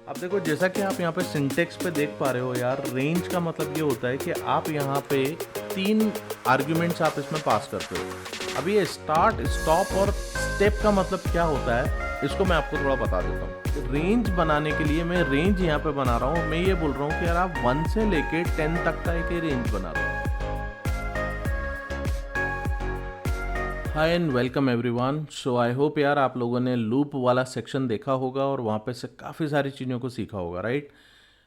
अब देखो, जैसा कि आप यहाँ पे सिंटेक्स पे देख पा रहे हो यार, रेंज का मतलब ये होता है कि आप यहाँ पे 3 आर्ग्यूमेंट्स आप इसमें पास करते हो। अब ये स्टार्ट, स्टॉप और स्टेप का मतलब क्या होता है, इसको मैं आपको थोड़ा बता देता हूँ। रेंज बनाने के लिए मैं रेंज यहाँ पे बना रहा हूँ। मैं ये बोल रहा हूँ कि यार आप 1 से लेके 10 तक का एक रेंज बना दो। Hi and welcome everyone. So I hope यार आप लोगों ने लूप वाला सेक्शन देखा होगा और वहाँ पे से काफ़ी सारी चीज़ों को सीखा होगा, राइट।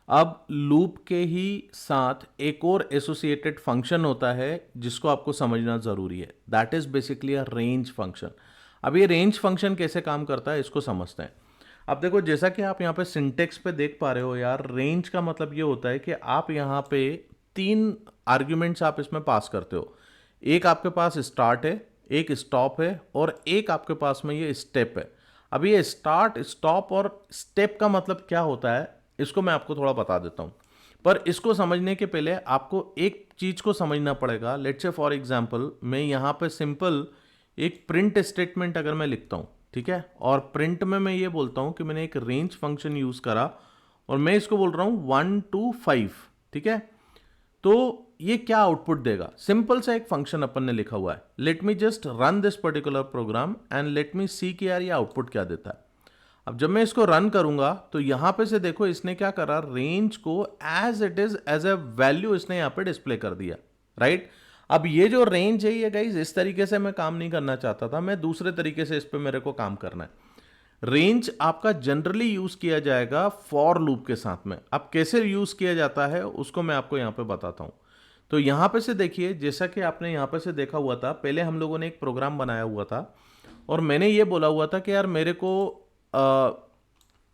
अब लूप के ही साथ एक और एसोसिएटेड फंक्शन होता है जिसको आपको समझना ज़रूरी है। That is basically a range function. अब ये रेंज फंक्शन कैसे काम करता है इसको समझते हैं। अब देखो, जैसा कि आप यहाँ पे सिंटेक्स पे देख पा रहे हो यार, रेंज का मतलब ये होता है कि आप यहाँ पे 3 आर्ग्यूमेंट्स आप इसमें पास करते हो। एक आपके पास स्टार्ट है, एक स्टॉप है और एक आपके पास में ये स्टेप है। अब ये स्टार्ट, स्टॉप और स्टेप का मतलब क्या होता है इसको मैं आपको थोड़ा बता देता हूँ। पर इसको समझने के पहले आपको एक चीज को समझना पड़ेगा। लेट्स से फॉर एग्जांपल मैं यहाँ पे सिंपल एक प्रिंट स्टेटमेंट अगर मैं लिखता हूँ, ठीक है, और प्रिंट में मैं ये बोलता हूँ कि मैंने एक रेंज फंक्शन यूज करा और मैं इसको बोल रहा हूँ 1 to 5, ठीक है। तो ये क्या आउटपुट देगा? सिंपल सा एक फंक्शन अपन ने लिखा हुआ है। Let me just run this particular program and let me see कि यार ये आउटपुट क्या देता है। अब जब मैं इसको रन करूंगा तो यहां पे से देखो इसने क्या करा, रेंज को as it is as a value इसने यहां पे डिस्प्ले कर दिया, राइट। अब ये जो रेंज है ये गाइज इस तरीके से मैं काम नहीं करना चाहता था, मैं दूसरे तरीके से इस पे मेरे को काम करना है। रेंज आपका जनरली यूज किया जाएगा फॉर लूप के साथ में। अब कैसे यूज किया जाता है उसको मैं आपको यहां पे बताता हूं। तो यहां पे से देखिए, जैसा कि आपने यहां पे से देखा हुआ था, पहले हम लोगों ने एक प्रोग्राम बनाया हुआ था और मैंने ये बोला हुआ था कि यार मेरे को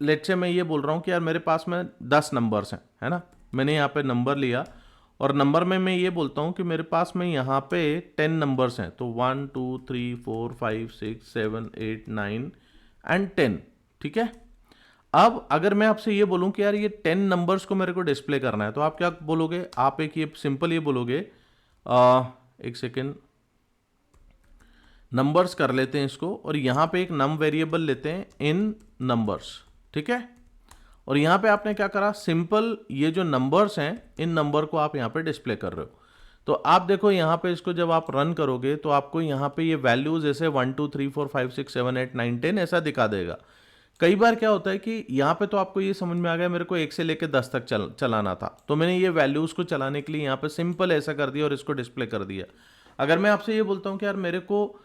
लेट्स से मैं ये बोल रहा हूँ कि यार मेरे पास में 10 नंबर्स हैं, है ना। मैंने यहाँ पे नंबर लिया और नंबर में मैं ये बोलता हूँ कि मेरे पास में यहाँ पे 10 नंबर्स हैं। तो 1 2 3 4 5 6 7 8 9 एंड 10, ठीक है। अब अगर मैं आपसे ये बोलूं कि यार ये 10 नंबर्स को मेरे को डिस्प्ले करना है तो आप क्या बोलोगे? आप एक ये सिंपल ये बोलोगे, एक सेकेंड, नंबर्स कर लेते हैं इसको और यहां पे एक नम वेरिएबल लेते हैं इन नंबर्स, ठीक है। और यहां पे आपने क्या करा, सिंपल ये जो नंबर्स हैं इन नंबर को आप यहां पे डिस्प्ले कर रहे हो। तो आप देखो यहां पे इसको जब आप रन करोगे तो आपको यहां पे ये वैल्यूज ऐसे 1 2 3 4 5 6 7 8 9 10 ऐसा दिखा देगा। कई बार क्या होता है कि यहाँ पे तो आपको ये समझ में आ गया मेरे को 1 से लेकर 10 तक चलाना था, तो मैंने ये वैल्यूज को चलाने के लिए यहाँ पे सिंपल ऐसा कर दिया और इसको डिस्प्ले कर दिया। अगर मैं आपसे ये बोलता हूँ कि यार मेरे को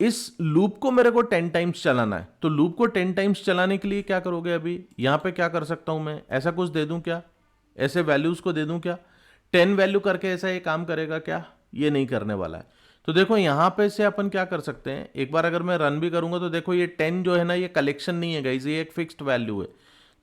इस लूप को मेरे को 10 टाइम्स चलाना है, तो लूप को 10 टाइम्स चलाने के लिए क्या करोगे? अभी यहाँ पे क्या कर सकता हूँ मैं? ऐसा कुछ दे दूं क्या? ऐसे वैल्यूज को दे दूं क्या? 10 वैल्यू करके ऐसा ये काम करेगा क्या? ये नहीं करने वाला है। तो देखो यहाँ पे से अपन क्या कर सकते हैं, एक बार अगर मैं रन भी करूंगा तो देखो ये 10 जो है ना ये कलेक्शन नहीं है गाइस, ये एक फिक्स्ड वैल्यू है।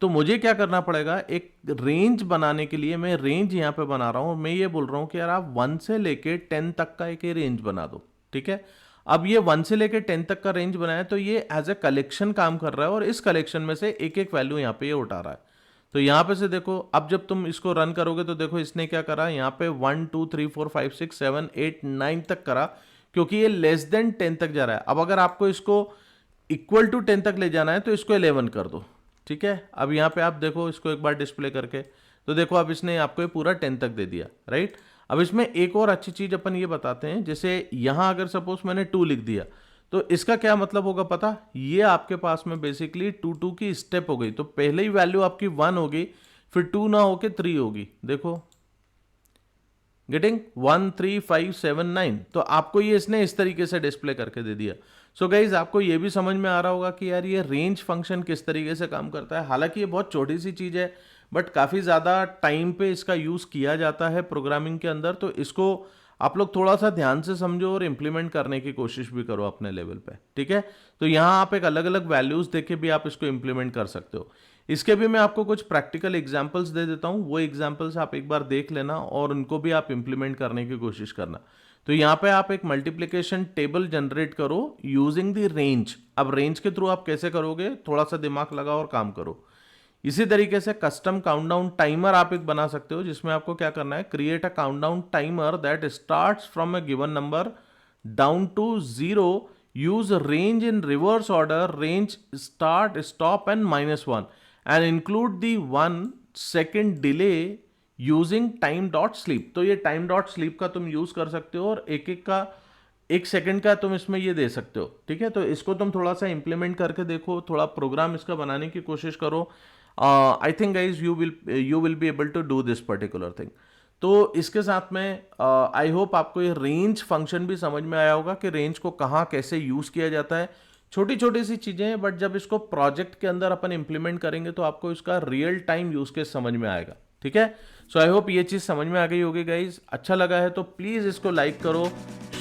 तो मुझे क्या करना पड़ेगा, एक रेंज बनाने के लिए मैं रेंज यहाँ पे बना रहा हूँ और मैं ये बोल रहा हूँ कि यार आप 1 से लेके 10 तक का एक रेंज बना दो, ठीक है। अब ये 1 से लेके 10 तक का रेंज बनाया तो ये एज ए कलेक्शन काम कर रहा है और इस कलेक्शन में से एक एक वैल्यू यहाँ पे ये उठा रहा है। तो यहाँ पे से देखो, अब जब तुम इसको रन करोगे तो देखो इसने क्या करा, यहाँ पे 1 2 3 4 5 6 7 8 9 तक करा, क्योंकि ये लेस देन 10 तक जा रहा है। अब अगर आपको इसको इक्वल टू 10 तक ले जाना है तो इसको 11 कर दो, ठीक है। अब यहाँ पे आप देखो इसको एक बार डिस्प्ले करके, तो देखो अब इसने आपको ये पूरा 10 तक दे दिया, राइट। अब इसमें एक और अच्छी चीज अपन ये बताते हैं, जैसे यहाँ अगर सपोज मैंने 2 लिख दिया तो इसका क्या मतलब होगा पता? ये आपके पास में बेसिकली 2 2 की स्टेप हो गई। तो पहले ही वैल्यू आपकी 1 होगी, फिर 2 ना होके 3 होगी। देखो गेटिंग 1 3 5 7 9, तो आपको ये इसने इस तरीके से डिस्प्ले करके दे दिया। सो गाइज आपको ये भी समझ में आ रहा होगा कि यार ये रेंज फंक्शन किस तरीके से काम करता है। हालांकि ये बहुत छोटी सी चीज है बट काफी ज्यादा टाइम पे इसका यूज किया जाता है प्रोग्रामिंग के अंदर। तो इसको आप लोग थोड़ा सा ध्यान से समझो और इंप्लीमेंट करने की कोशिश भी करो अपने लेवल पे, ठीक है। तो यहाँ आप एक अलग अलग वैल्यूज देके भी आप इसको इंप्लीमेंट कर सकते हो। इसके भी मैं आपको कुछ प्रैक्टिकल एग्जांपल्स दे देता हूँ, वो एग्जांपल्स आप एक बार देख लेना और उनको भी आप इंप्लीमेंट करने की कोशिश करना। तो यहाँ पे आप एक मल्टीप्लिकेशन टेबल जनरेट करो यूजिंग द रेंज। अब रेंज के थ्रू आप कैसे करोगे, थोड़ा सा दिमाग लगाओ और काम करो। इसी तरीके से कस्टम काउंटडाउन टाइमर आप एक बना सकते हो, जिसमें आपको क्या करना है, create a countdown timer that starts from a given number down to 0, use range in reverse order, range start stop and -1, and include the 1 second delay using time dot sleep. तो ये टाइम डॉट स्लीप का तुम use कर सकते हो और एक second का तुम इसमें ये दे सकते हो, ठीक है। तो इसको तुम थोड़ा सा इंप्लीमेंट करके देखो, थोड़ा प्रोग्राम इसका बनाने की कोशिश करो। I think guys you will be able to do this particular thing. तो इसके साथ में आई होप आपको ये रेंज फंक्शन भी समझ में आया होगा कि रेंज को कहाँ कैसे यूज किया जाता है। छोटी छोटी सी चीजें हैं, बट जब इसको प्रोजेक्ट के अंदर अपन इंप्लीमेंट करेंगे तो आपको इसका रियल टाइम यूज केस समझ में आएगा, ठीक है। सो आई होप ये चीज समझ में आ गई होगी गाइज। अच्छा लगा है तो प्लीज इसको लाइक करो,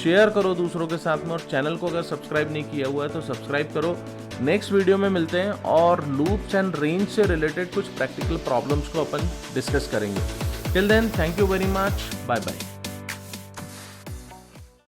शेयर करो दूसरों के साथ में, और चैनल को अगर सब्सक्राइब नहीं किया हुआ है तो सब्सक्राइब करो। नेक्स्ट वीडियो में मिलते हैं और लूप्स एंड रेंज से रिलेटेड कुछ प्रैक्टिकल प्रॉब्लम्स को अपन डिस्कस करेंगे। Till then, thank you very much, bye bye.